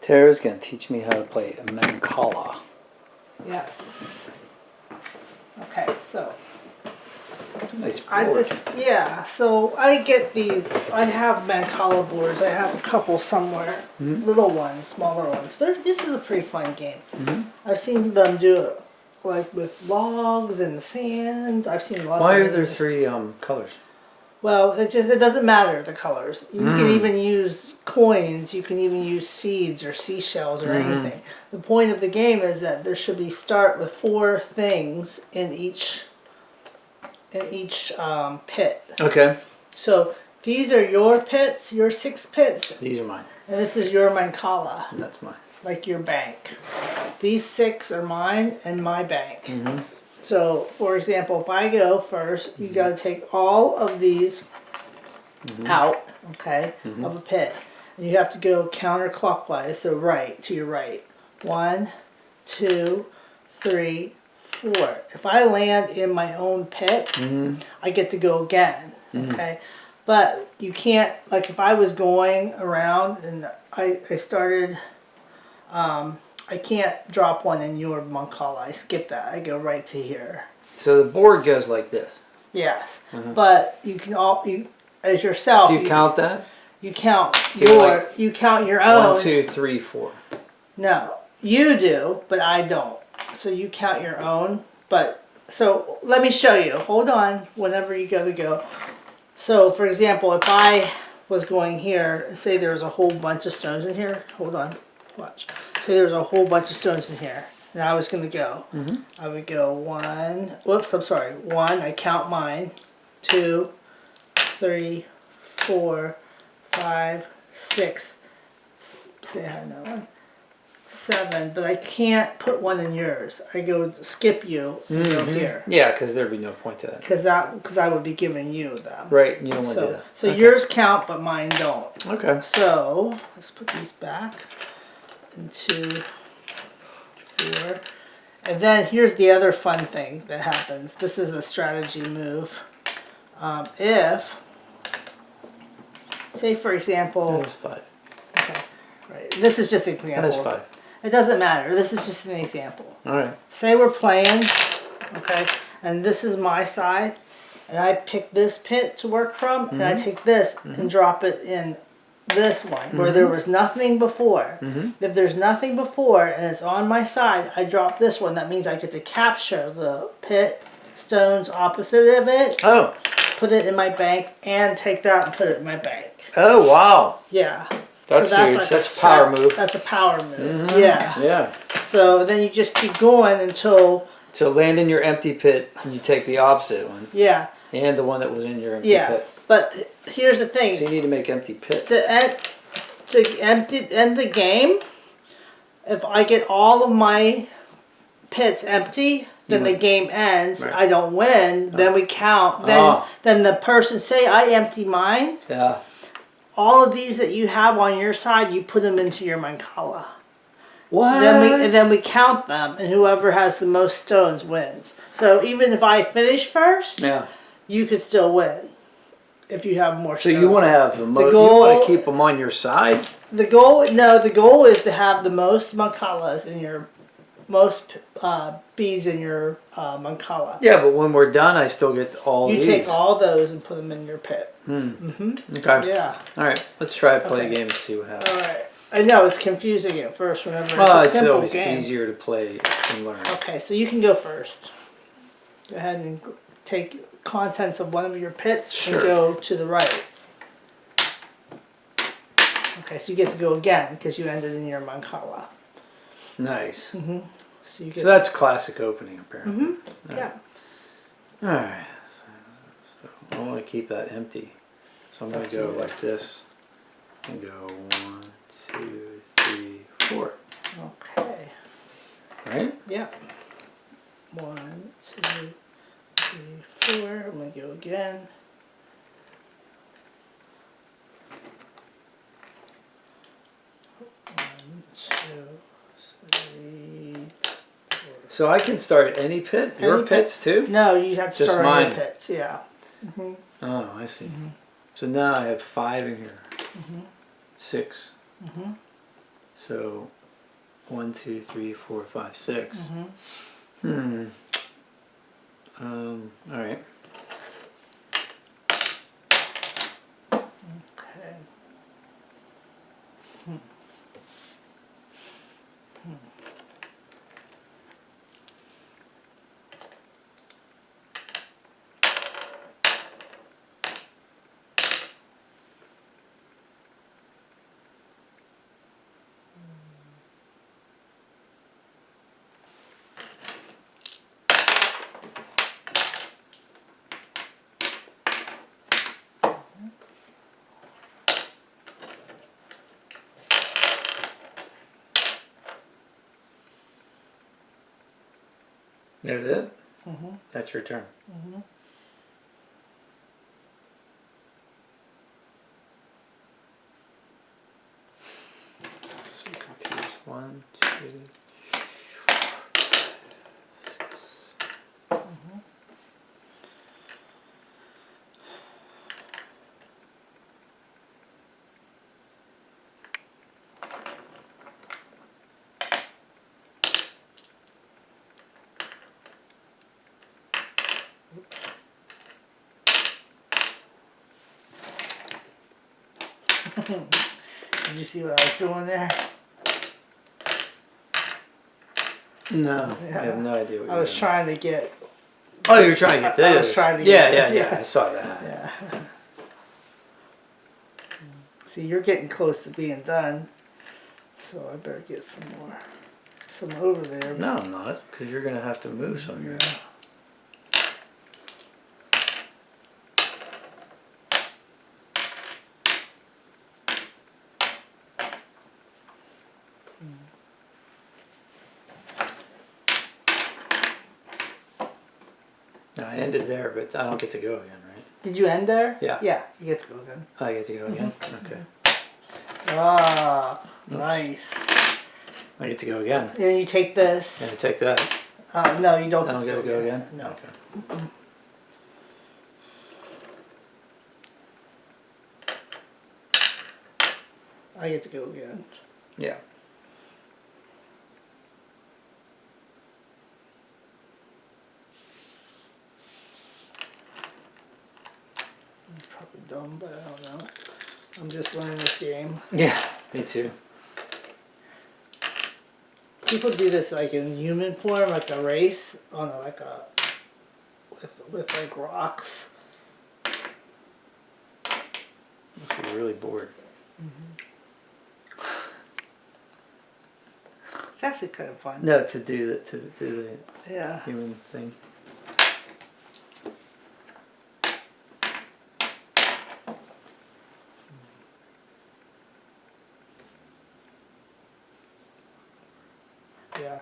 Tara's going to teach me how to play Mancala. Yes. Okay, so That's a nice board. I just, so I get these, I have Mancala boards, I have a couple somewhere, little ones, smaller ones, but this is a pretty fun game. I've seen them do it like with logs and sand, I've seen lots Why of are there videos. 3 colors? Well, it doesn't matter the colors. You can even use coins, you can even use seeds or seashells or anything. The point of the game is that there should be start with 4 things in each pit. Okay. So these are your pits, your 6 pits, These are mine. and this is your Mancala, And that's mine. like your bank. These 6 are mine and my bank. So, for example, if I go first, you got to take all of these out, okay, of a pit. And you have to go counterclockwise, so right, to your right. 1, 2, 3, 4. If I land in my own pit, I get to go again, okay? But you can't, like if I was going around and I started, I can't drop one in your Mancala. I skip that. I go right to here. So the board goes like this. Yes, but you can as yourself. Do you count that? You count like you count your own. 1, 2, 3, 4. No, you do, but I don't. So you count your own. But so let me show you. Hold on. Whenever you go. So for example, if I was going here, say there's a whole bunch of stones in here. Hold on. Watch. Say there's a whole bunch of stones in here. And I was going to go. I would go 1. Whoops, I'm sorry. 1, I count mine. 2, 3, 4, 5, 6. Say I had no one. 7, but I can't put one in yours. I go skip you and go here. Yeah, because there'd be no point to that. Because I would be giving you them. Right, you don't want to do that. So yours count, but mine don't. Okay. So let's put these back into 4. And then here's the other fun thing that happens. This is a strategy move. If, say for example, That is 5. okay, right. This is just an example. That is 5. It doesn't matter. This is just an example. All right. Say we're playing, okay, and this is my side, and I pick this pit to work from, and I take this and drop it in this one where there was nothing before. If there's nothing before and it's on my side, I drop this one. That means I get to capture the pit stones opposite of it, Oh. put it in my bank, and take that and put it in my bank. Oh, wow. Yeah. That's huge. like That's a power move. That's a power move. Yeah. Yeah. So then you just keep going until. So land in your empty pit and you take the opposite one. Yeah. And the one that was in your empty pit. But here's the thing. So you need to make empty pits. To end the game, if I get all of my pits empty, then the game ends. Right. I don't win. Then we count. Then the person say I empty mine. Yeah. All of these that you have on your side, you put them into your Mancala. What? Then we count them, and whoever has the most stones wins. So even if I finish first, you could still win if you have more stones. So you want to have the most. You want to keep them on your side. The goal is to have the most Mancalas in your most beads in your Mancala. Yeah, but when we're done, I still get all these. You take all those and put them in your pit. Okay. Yeah. All right. Let's try to play a game and see what happens. All right. I know it's confusing at first whenever it's Well, a it's simple always game. easier to play and learn. Okay, so you can go first. Go ahead and take contents of one of your pits and go to the right. Okay, so you get to go again because you ended in your Mancala. Nice. So that's classic opening, apparently. Yeah. All right. So I want to keep that empty. So I'm going to go like this and go 1, 2, 3, 4. Okay. Right? Yeah. 1, 2, 3, 4. I'm going to go again. 1, 2, 3, 4. So I can start any pit? Your pits too? No, you have to Just start on mine. your pits, yeah. Oh, I see. So now I have 5 in here. 6. So 1, 2, 3, 4, 5, 6. Mm-hmm. All right. Okay. That's it? Mm-hmm. That's your turn. Mm-hmm. So confused. 1, 2. Did you see what I was doing there? No, Yeah. I have no idea what I you're was doing. trying to get. Oh, you're trying to get this. I was trying to yeah, get yeah, this, yeah. I saw that. Yeah. See, you're getting close to being done, so I better get some over there. No, I'm not, because you're gonna have to move some of your. Yeah. No, I ended there, but I don't get to go again, right? Did you end there? Yeah. Yeah, you get to go again. I get to go again. Okay. Ah, Oops. nice. I get to go again. Then you take this. Yeah, take that. No, you don't. I don't get to go again. No. Okay. I get to go again. Yeah. I'm probably dumb, but I don't know. I'm just learning this game. Yeah. Me too. People do this like in human form, like a race on with like rocks. Must be really bored. It's actually kind of fun. No, to do the Yeah. human thing. Yeah.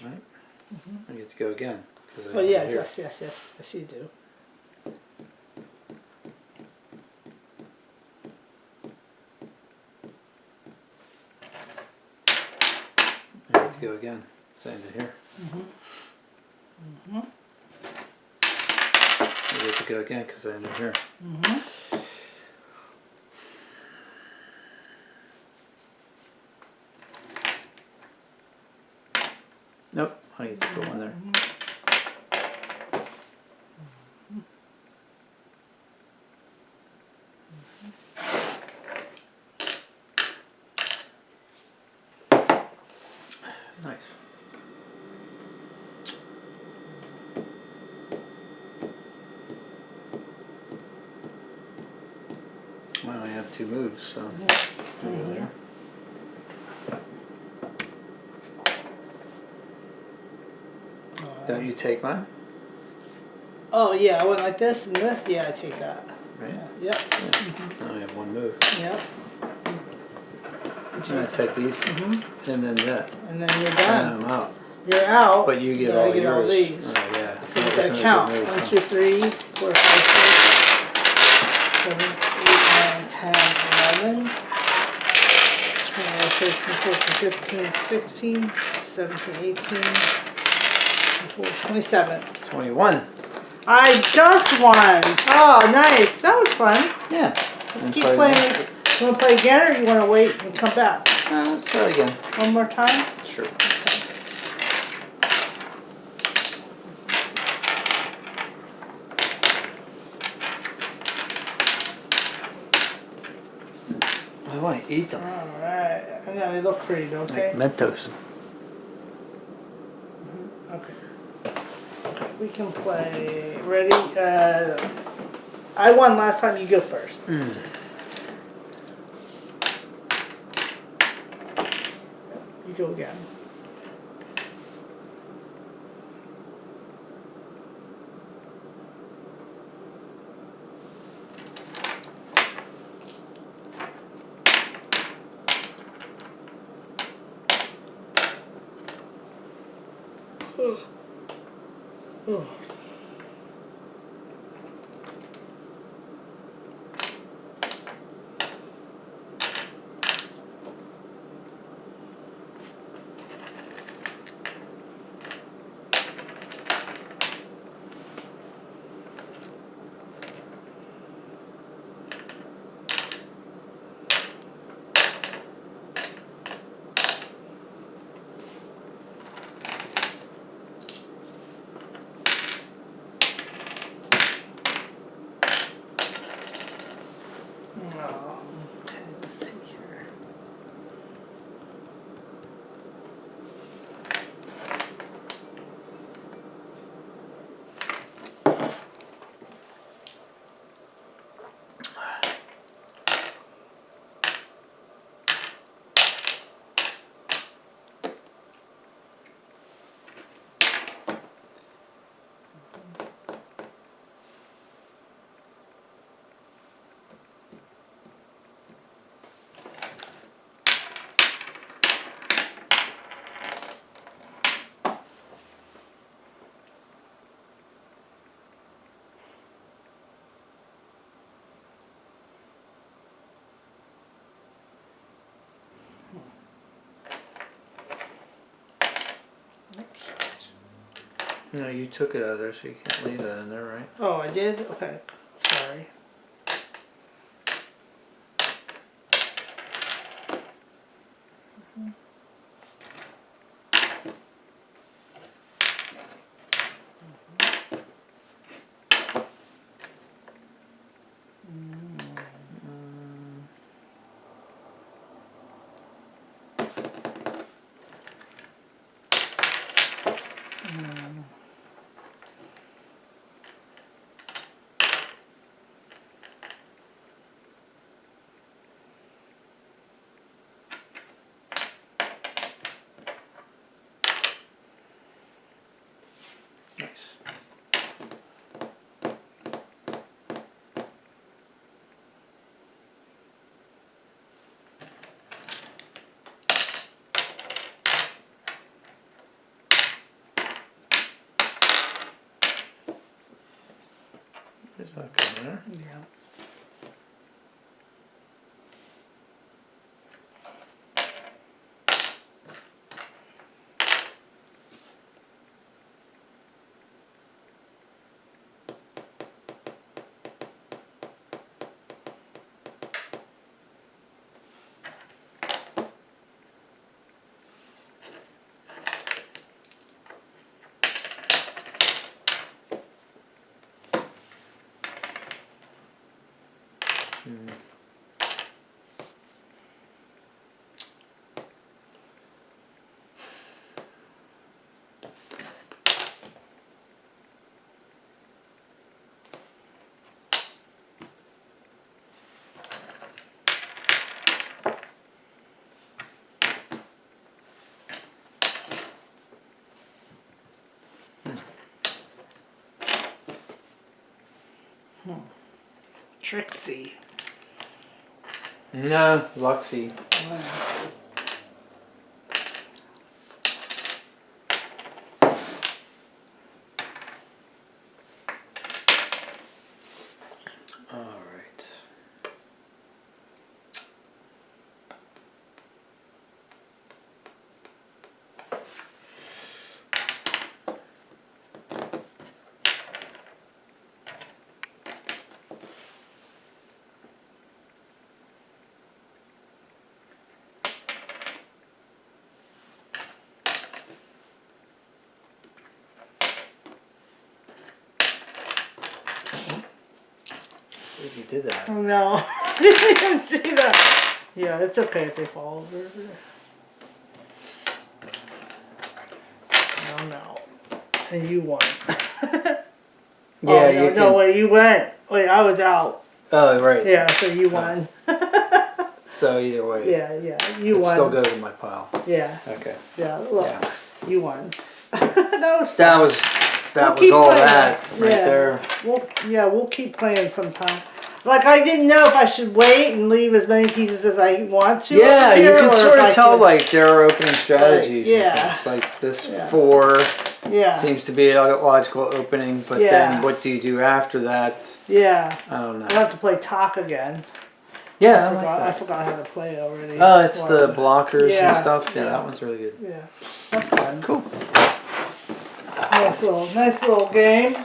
Right. I get to go again. Oh yes, yes, you do. I get to go again. Same to here. I get to go again because I ended here. Nope. I get to put one there. Nice. I only have 2 moves, so I'll go there. Don't you take mine? Oh yeah, I went like this and this. Yeah, I take that. Right? Yep. I only have 1 move. Yep. And I take these, and then that. And then you're And done. I'm out. You're out. But you get I all get yours. all these. Oh, yeah. So you That's gotta not a count. good move, 1, huh? 2, 3, 4, 5, 6, 7, 8, 9, 10, 11, 12, 13, 14, 15, 16, 17, 18, 24, 27. 21. I just won. Oh, nice. That was fun. Yeah. And Keep play playing. again. You want to play again, or you want to wait and come back? Let's try it again. One more time? Sure. I want to eat them. Alright. I know, they look pretty, don't they? Like Mentos. Okay. We can play. Ready? I won last time, you go first. You go again. Oh, okay, let's see here. No, you took it out of there, so you can't leave that in there, right? Oh, I did? Okay. Sorry. Nice. There's that coming there. Yeah. Trixie. No, Luxie. All right. You did that. Oh no. Didn't even see that. Yeah, it's okay if they fall over. Oh no. And you won. Yeah, oh, you no, can. no, wait, you went. Wait, I was out. Oh, right. Yeah, so you won. So either way, yeah, you it won. still goes in my pile. Yeah, Okay. yeah, look, Yeah. you won. that was fun. That was keep all playing that it. right Yeah. there. We'll keep playing sometime. Like, I didn't know if I should wait and leave as many pieces as I want to. Yeah, over you here, can or sort if I of tell could- like their opening strategies. yeah. And things. Like this Yeah. 4 Yeah. seems to be a logical opening, but Yeah. then what do you do after that? Yeah. I don't know. I'll have to play talk again. Yeah, I forgot how to play it already. Oh, it's the Well, blockers Yeah. and stuff. Yeah, Yeah. that one's really good. Yeah, that's fun. Cool. Nice little game.